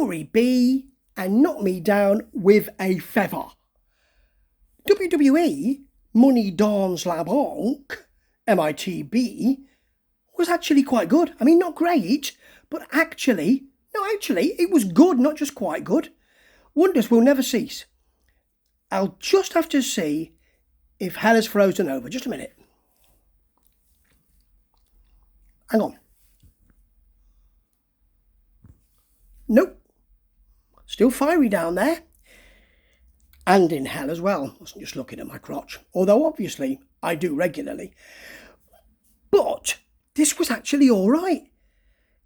glory be, and knock me down with a feather. WWE Money Dans La Banque, MITB, was actually quite good. I mean, not great, but actually, it was good, not just quite good. Wonders will never cease. I'll just have to see if hell is frozen over. Just a minute. Hang on. Nope. Still fiery down there. And in hell as well. I wasn't just looking at my crotch. Although obviously I do regularly. But this was actually all right.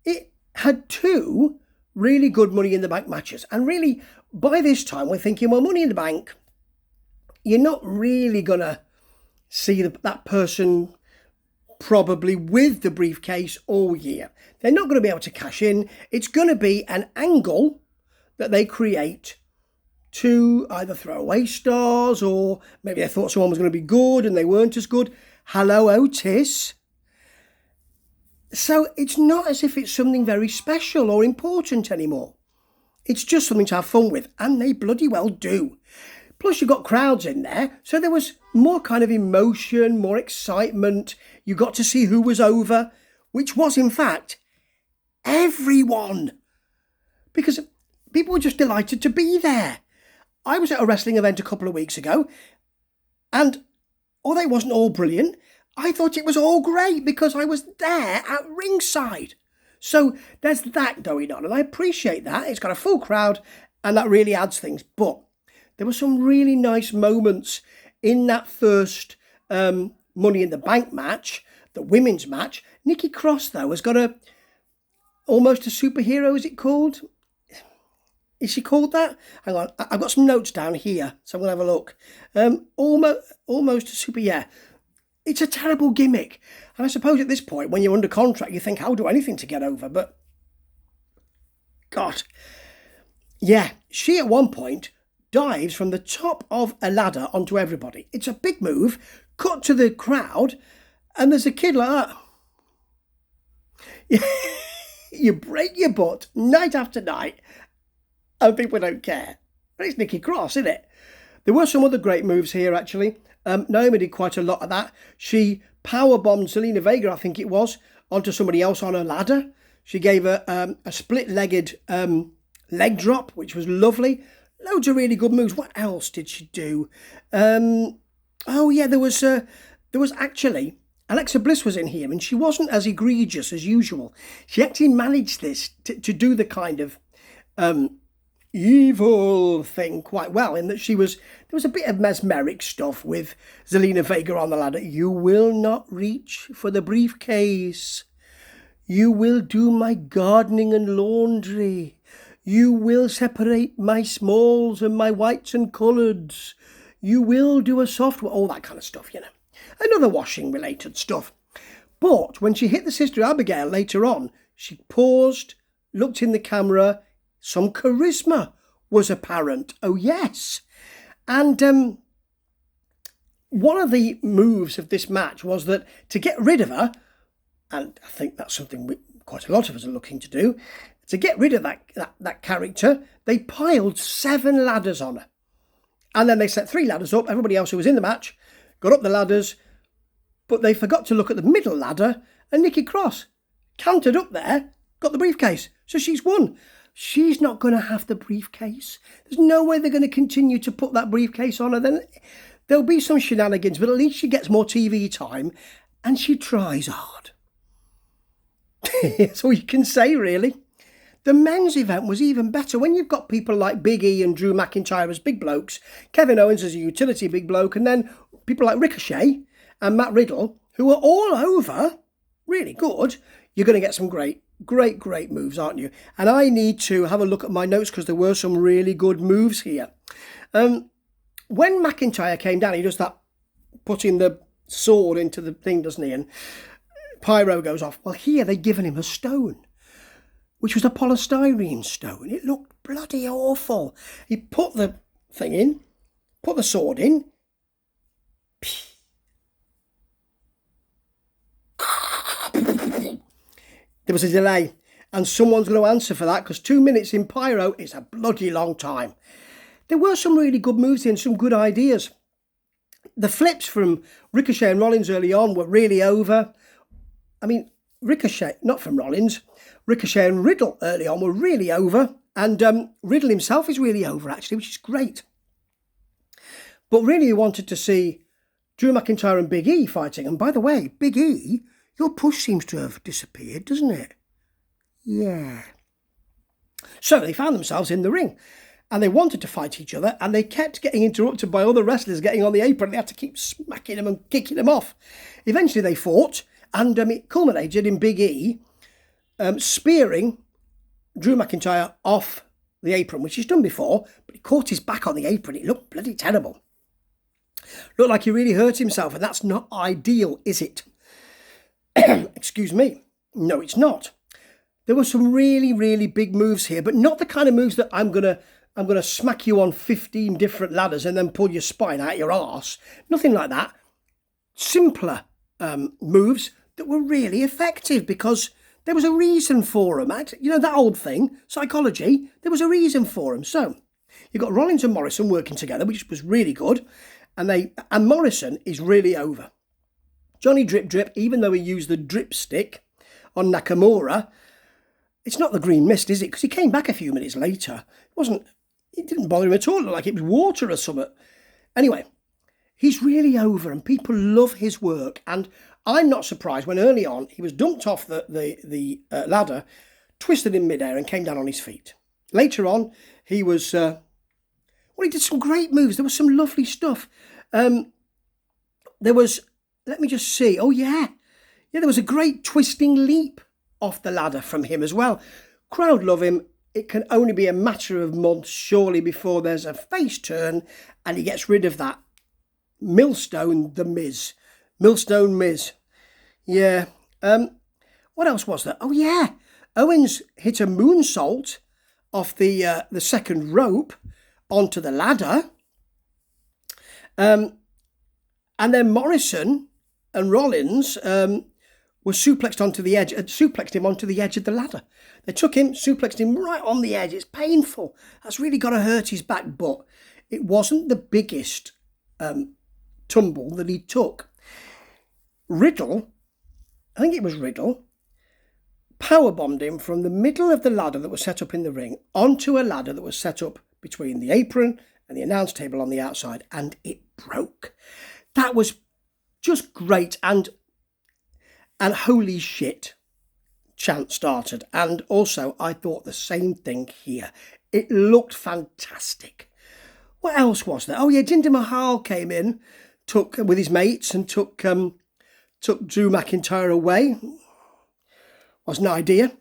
It had two really good Money in the Bank matches. And really, by this time, we're thinking, well, Money in the Bank, you're not really going to see that person probably with the briefcase all year. They're not going to be able to cash in. It's going to be an angle that they create to either throw away stars, or maybe they thought someone was going to be good and they weren't as good. Hello, Otis. So it's not as if it's something very special or important anymore. It's just something to have fun with, and they bloody well do. Plus you've got crowds in there, so there was more kind of emotion, more excitement. You got to see who was over, which was in fact everyone. Because people were just delighted to be there. I was at a wrestling event a couple of weeks ago, and although it wasn't all brilliant, I thought it was all great because I was there at ringside. So there's that going on, and I appreciate that. It's got a full crowd, and that really adds things. But there were some really nice moments in that first Money in the Bank match, the women's match. Nikki Cross, though, has got almost a superhero, is it called? Is she called that? Hang on, I've got some notes down here, so I'm going to have a look. Almost a super, yeah. It's a terrible gimmick. And I suppose at this point, when you're under contract, you think, I'll do anything to get over. But, God. Yeah, she at one point dives from the top of a ladder onto everybody. It's a big move. Cut to the crowd, and there's a kid like that. You break your butt night after night, and people don't care. But it's Nikki Cross, isn't it? There were some other great moves here, actually. Naomi did quite a lot of that. She powerbombed Zelina Vega, I think it was, onto somebody else on a ladder. She gave her a split-legged leg drop, which was lovely. Loads of really good moves. What else did she do? Oh, yeah, there was actually... Alexa Bliss was in here, and she wasn't as egregious as usual. She actually managed this to do the kind of evil thing quite well, in that there was a bit of mesmeric stuff with Zelina Vega on the ladder. You will not reach for the briefcase. You will do my gardening and laundry. You will separate my smalls and my whites and coloureds. You will do a soft, all that kind of stuff, you know. Another washing related stuff. But when she hit the Sister Abigail later on, she paused, looked in the camera. Some charisma was apparent. Oh, yes. And one of the moves of this match was that to get rid of her, and I think that's something quite a lot of us are looking to do, to get rid of that character, they piled 7 ladders on her. And then they set 3 ladders up. Everybody else who was in the match got up the ladders, but they forgot to look at the middle ladder, and Nikki Cross cantered up there, got the briefcase. So she's won. She's not going to have the briefcase. There's no way they're going to continue to put that briefcase on her. Then there'll be some shenanigans, but at least she gets more TV time, and she tries hard. That's all you can say, really. The men's event was even better. When you've got people like Big E and Drew McIntyre as big blokes, Kevin Owens as a utility big bloke, and then people like Ricochet and Matt Riddle, who are all over, really good, you're going to get some great moves, aren't you? And I need to have a look at my notes because there were some really good moves here. When McIntyre came down, he does that, putting the sword into the thing, doesn't he? And pyro goes off. Well, here they'd given him a stone, which was a polystyrene stone. It looked bloody awful. He put the thing in, put the sword in. There was a delay. And someone's going to answer for that, because 2 minutes in Pyro is a bloody long time. There were some really good moves in, some good ideas. The flips from Ricochet and Rollins early on were really over. I mean, Ricochet, not from Rollins, Ricochet and Riddle early on were really over. And Riddle himself is really over, actually, which is great. But really, you wanted to see Drew McIntyre and Big E fighting. And by the way, Big E, your push seems to have disappeared, doesn't it? Yeah. So they found themselves in the ring. And they wanted to fight each other, and they kept getting interrupted by other wrestlers getting on the apron. They had to keep smacking them and kicking them off. Eventually they fought, and it culminated in Big E spearing Drew McIntyre off the apron, which he's done before, but he caught his back on the apron. It looked bloody terrible. Looked like he really hurt himself, and that's not ideal, is it? Excuse me. No, it's not. There were some really, really big moves here, but not the kind of moves that I'm gonna smack you on 15 different ladders and then pull your spine out your arse. Nothing like that. Simpler moves that were really effective because there was a reason for them. You know, that old thing, psychology, there was a reason for them. So you've got Rollins and Morrison working together, which was really good. And Morrison is really over. Johnny Drip Drip, even though he used the drip stick on Nakamura, it's not the green mist, is it? Because he came back a few minutes later. It didn't bother him at all. It looked like it was water or something. Anyway, he's really over and people love his work. And I'm not surprised when early on he was dumped off the ladder, twisted in midair and came down on his feet. Later on, he was... he did some great moves. There was some lovely stuff. There was... Let me just see. Oh, yeah. Yeah, there was a great twisting leap off the ladder from him as well. Crowd love him. It can only be a matter of months, surely, before there's a face turn and he gets rid of that millstone, the Miz. Millstone Miz. Yeah. What else was there? Oh, yeah. Owens hit a moonsault off the second rope onto the ladder. And then Morrison and Rollins were suplexed onto the edge, suplexed him onto the edge of the ladder. They took him, suplexed him right on the edge. It's painful. That's really got to hurt his back, but it wasn't the biggest tumble that he took. Riddle, I think it was Riddle, powerbombed him from the middle of the ladder that was set up in the ring onto a ladder that was set up between the apron and the announce table on the outside, and it broke. That was just great, and holy shit, chant started. And also, I thought the same thing here. It looked fantastic. What else was there? Oh yeah, Jinder Mahal came in, took with his mates and took Drew McIntyre away. Wasn't ideal.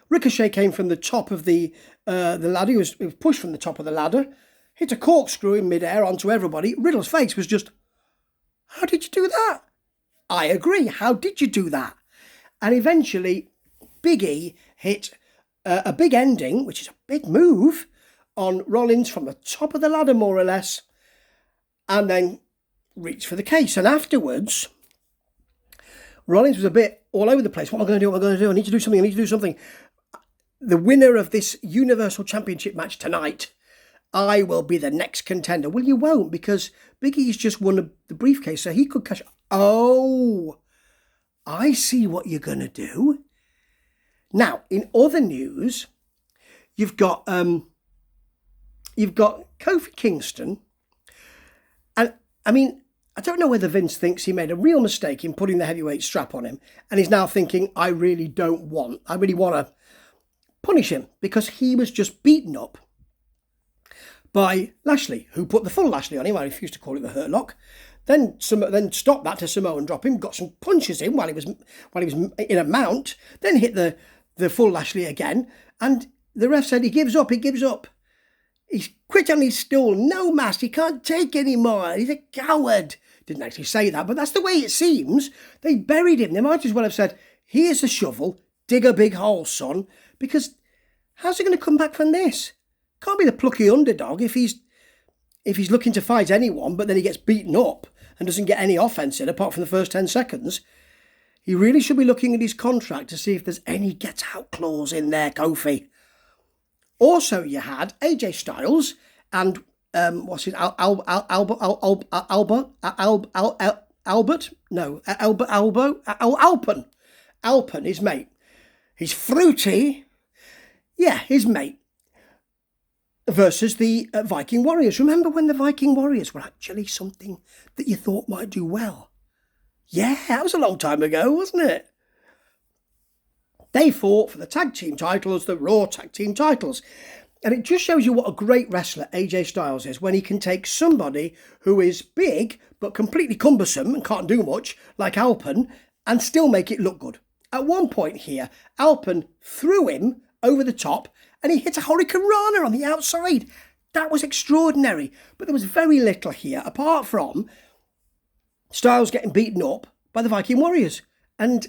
Ricochet came from the top of the ladder. He was pushed from the top of the ladder, hit a corkscrew in midair onto everybody. Riddle's face was just, how did you do that? I agree. How did you do that? And eventually, Big E hit a big ending, which is a big move, on Rollins from the top of the ladder, more or less, and then reached for the case. And afterwards, Rollins was a bit all over the place. What am I going to do? What am I going to do? I need to do something. The winner of this Universal Championship match tonight, I will be the next contender. Well, you won't, because Big E's just won the briefcase, so he could cash. Oh, I see what you're going to do. Now, in other news, you've got Kofi Kingston. And, I mean, I don't know whether Vince thinks he made a real mistake in putting the heavyweight strap on him, and he's now thinking, I really want to punish him, because he was just beaten up by Lashley, who put the full Lashley on him. I refuse to call it the Hurt Lock. Then stopped that to Samoan drop him, got some punches in while he was in a mount, then hit the full Lashley again, and the ref said he gives up. He's quit on his stool, no mask, he can't take any more, he's a coward. Didn't actually say that, but that's the way it seems. They buried him. They might as well have said, here's a shovel, dig a big hole, son, because how's he going to come back from this? Can't be the plucky underdog if he's looking to fight anyone, but then he gets beaten up and doesn't get any offense in apart from the first 10 seconds. He really should be looking at his contract to see if there's any get-out clause in there, Kofi. Also, you had AJ Styles and Alpen, his mate. He's fruity, yeah, his mate, versus the Viking Warriors. Remember when the Viking Warriors were actually something that you thought might do well? Yeah, that was a long time ago, wasn't it? They fought for the tag team titles, the Raw tag team titles. And it just shows you what a great wrestler AJ Styles is when he can take somebody who is big but completely cumbersome and can't do much, like Alpen, and still make it look good. At one point here, Alpen threw him over the top and he hit a Hurricane Rana on the outside. That was extraordinary. But there was very little here, apart from Styles getting beaten up by the Viking Warriors and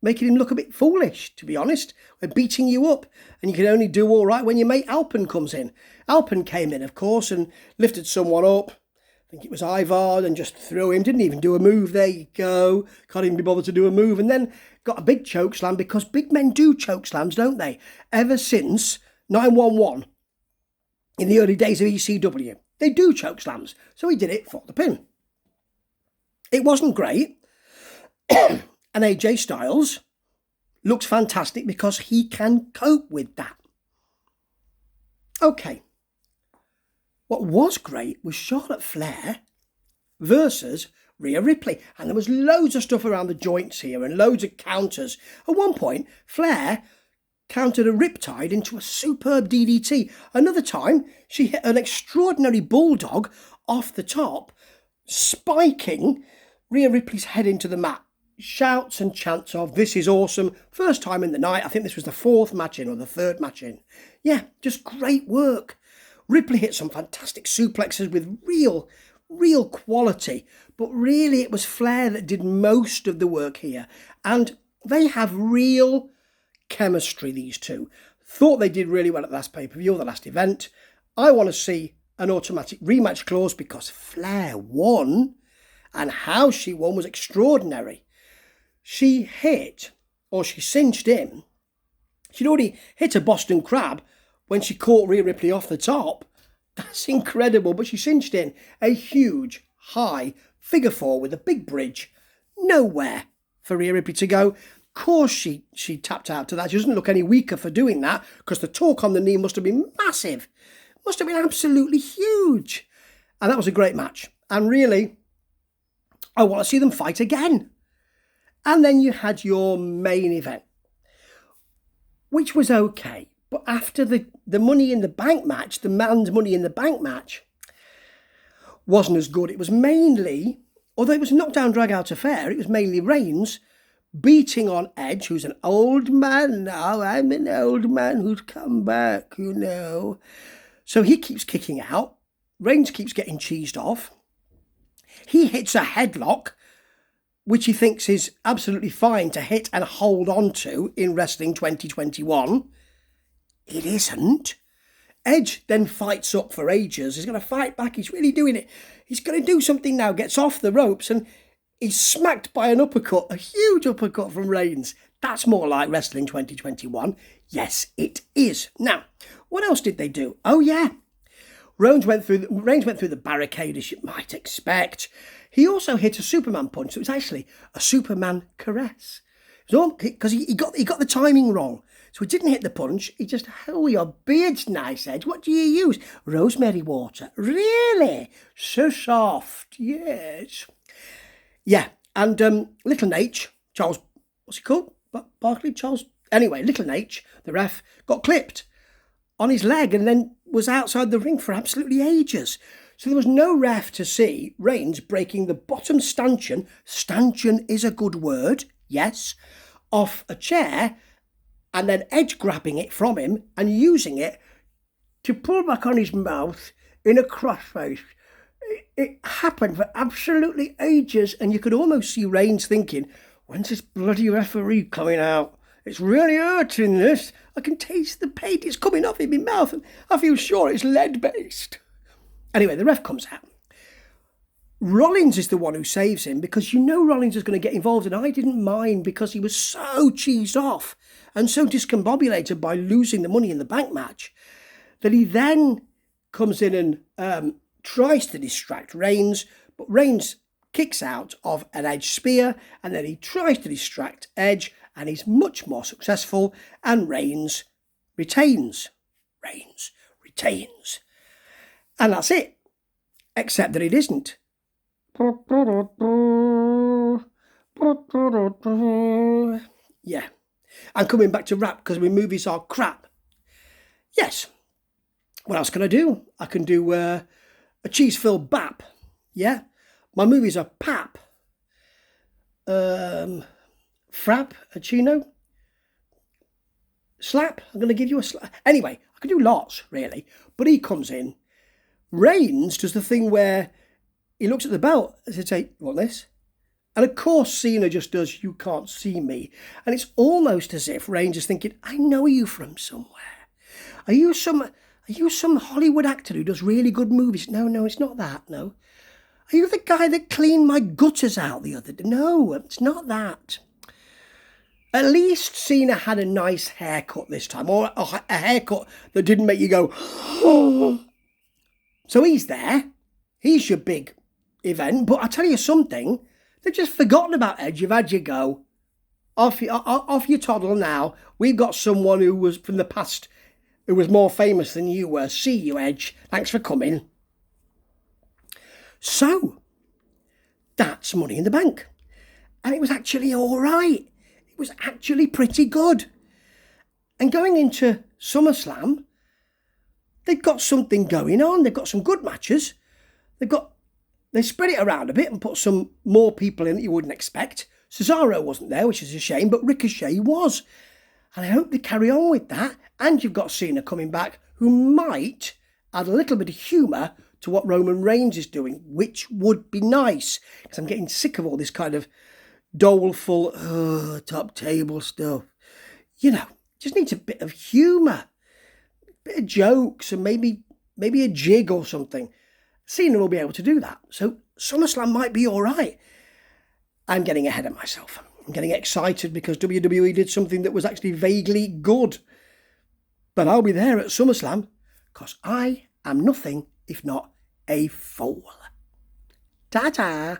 making him look a bit foolish, to be honest. We're beating you up, and you can only do all right when your mate Alpen comes in. Alpen came in, of course, and lifted someone up. I think it was Ivar, and just threw him. Didn't even do a move. There you go. Can't even be bothered to do a move. And then got a big choke slam, because big men do choke slams, don't they? Ever since 911, in the early days of ECW, they do choke slams. So he did it for the pin. It wasn't great. And AJ Styles looks fantastic because he can cope with that. Okay. What was great was Charlotte Flair versus Rhea Ripley. And there was loads of stuff around the joints here and loads of counters. At one point, Flair countered a Riptide into a superb DDT. Another time, she hit an extraordinary bulldog off the top, spiking Rhea Ripley's head into the mat. Shouts and chants of, "This is awesome." First time in the night. I think this was the fourth match in or the third match in. Yeah, just great work. Ripley hit some fantastic suplexes with real quality. But really it was Flair that did most of the work here. And they have real chemistry, these two. Thought they did really well at the last pay-per-view, the last event. I want to see an automatic rematch clause because Flair won. And how she won was extraordinary. She hit, or she cinched in. She'd already hit a Boston Crab when she caught Rhea Ripley off the top. That's incredible, but she cinched in a huge, high figure four with a big bridge. Nowhere for Rhea Ripley to go. Of course she tapped out to that. She doesn't look any weaker for doing that because the torque on the knee must have been massive. Must have been absolutely huge. And that was a great match. And really, I want to see them fight again. And then you had your main event, which was okay. But after the Money in the Bank match, the man's Money in the Bank match, wasn't as good. It was mainly, although it was a knockdown drag-out affair, it was mainly Reigns beating on Edge, who's an old man now. I'm an old man who's come back, you know. So he keeps kicking out. Reigns keeps getting cheesed off. He hits a headlock, which he thinks is absolutely fine to hit and hold on to in Wrestling 2021. It isn't. Edge then fights up for ages. He's going to fight back. He's really doing it. He's going to do something now. Gets off the ropes and he's smacked by an uppercut, a huge uppercut from Reigns. That's more like Wrestling 2021. Yes, it is. Now, what else did they do? Oh, yeah. Reigns went through the barricade, as you might expect. He also hit a Superman punch. So it was actually a Superman caress. Because he got the timing wrong. So he didn't hit the punch. He just, "Oh, your beard's nice, Edge. What do you use?" "Rosemary water." "Really? So soft." "Yes." Yeah, and Little Nate, Charles, what's he called? Barkley? Charles? Anyway, Little Nate, the ref, got clipped on his leg and then was outside the ring for absolutely ages. So there was no ref to see Reigns breaking the bottom stanchion is a good word, yes, off a chair, and then Edge grabbing it from him and using it to pull back on his mouth in a crossface. It happened for absolutely ages, and you could almost see Reigns thinking, "When's this bloody referee coming out? It's really hurting this. I can taste the paint. It's coming off in my mouth, and I feel sure it's lead-based." Anyway, the ref comes out. Rollins is the one who saves him, because you know Rollins is going to get involved, and I didn't mind because he was so cheesed off and so discombobulated by losing the Money in the Bank match that he then comes in and tries to distract Reigns, but Reigns kicks out of an Edge spear, and then he tries to distract Edge, and he's much more successful, and Reigns retains. Reigns retains. And that's it. Except that it isn't. Yeah. I'm coming back to rap because my movies are crap. Yes. What else can I do? I can do a cheese-filled bap. Yeah. My movies are pap. Frappuccino. Slap. I'm going to give you a slap. Anyway, I can do lots, really. But he comes in. Reigns does the thing where he looks at the belt and says, "Hey, you want this?" And of course, Cena just does, "You can't see me." And it's almost as if Reigns is thinking, "I know you from somewhere. Are you some Hollywood actor who does really good movies?" No, it's not that, no. "Are you the guy that cleaned my gutters out the other day?" No, it's not that. At least Cena had a nice haircut this time, or a haircut that didn't make you go, "Oh." So he's there. He's your big event. But I tell you something, they've just forgotten about Edge. You've had your go. Off you toddle now. We've got someone who was from the past, who was more famous than you were. See you, Edge. Thanks for coming. So, that's Money in the Bank. And it was actually all right. It was actually pretty good. And going into SummerSlam, they've got something going on. They've got some good matches. They spread it around a bit and put some more people in that you wouldn't expect. Cesaro wasn't there, which is a shame, but Ricochet was. And I hope they carry on with that. And you've got Cena coming back, who might add a little bit of humour to what Roman Reigns is doing, which would be nice, because I'm getting sick of all this kind of doleful, top table stuff. You know, just needs a bit of humour, a bit of jokes, and maybe a jig or something. Cena will be able to do that. So SummerSlam might be all right. I'm getting ahead of myself. I'm getting excited because WWE did something that was actually vaguely good. But I'll be there at SummerSlam because I am nothing if not a fool. Ta-ta!